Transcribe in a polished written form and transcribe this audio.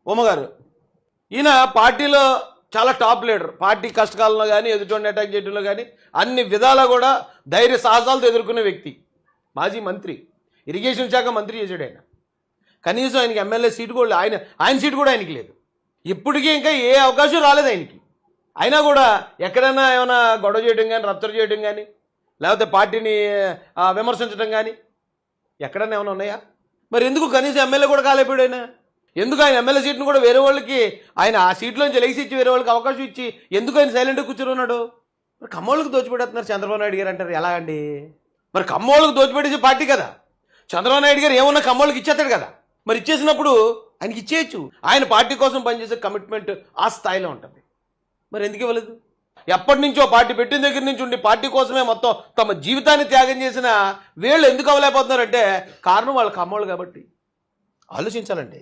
ఉమ్మగారు ఈయన పార్టీలో చాలా టాప్ లీడర్. పార్టీ కష్టకాలంలో కానీ ఎదుటి అటాక్ చేయడంలో కానీ అన్ని విధాలా కూడా ధైర్య సాహసాలతో ఎదుర్కొనే వ్యక్తి. మాజీ మంత్రి, ఇరిగేషన్ శాఖ మంత్రి చేశాడు ఆయన. కనీసం ఆయనకి ఎమ్మెల్యే సీటు కూడా ఆయన సీటు కూడా ఆయనకి లేదు. ఇప్పటికీ ఇంకా ఏ అవకాశం రాలేదు ఆయనకి. అయినా కూడా ఎక్కడైనా ఏమైనా గొడవ చేయడం కానీ, రప్చర్ చేయడం కానీ, లేకపోతే పార్టీని విమర్శించడం కానీ ఎక్కడైనా ఏమైనా ఉన్నాయా? మరి ఎందుకు కనీసం ఎమ్మెల్యే కూడా కాలేపోయాడు ఆయన? ఎందుకు ఆయన ఎమ్మెల్యే సీట్ను కూడా వేరే వాళ్ళకి, ఆయన ఆ సీట్లోంచి లెగిసి ఇచ్చి వేరే వాళ్ళకి అవకాశం ఇచ్చి ఎందుకు ఆయన సైలెంట్గా కూర్చొని ఉన్నాడు? మరి కమ్మోళ్ళకి దోచిపెడుతున్నారు చంద్రబాబు నాయుడు గారు అంటారు. ఎలా అండి? మరి కమ్మోళ్ళకి దోచిపెట్టేసే పార్టీ కదా చంద్రబాబు నాయుడు గారు. ఏమన్నా కమ్మోళ్ళకి ఇచ్చేస్తాడు కదా. మరి ఇచ్చేసినప్పుడు ఆయనకి ఇచ్చేయచ్చు. ఆయన పార్టీ కోసం పనిచేసే కమిట్మెంట్ ఆ స్థాయిలో ఉంటుంది. మరి ఎందుకు ఇవ్వలేదు? ఎప్పటి నుంచో పార్టీ పెట్టిన దగ్గర నుంచి ఉండి పార్టీ కోసమే మొత్తం తమ జీవితాన్ని త్యాగం చేసిన వీళ్ళు ఎందుకు అవ్వలేకపోతున్నారంటే కారణం వాళ్ళ కమ్మోళ్ళు కాబట్టి. ఆలోచించాలండి.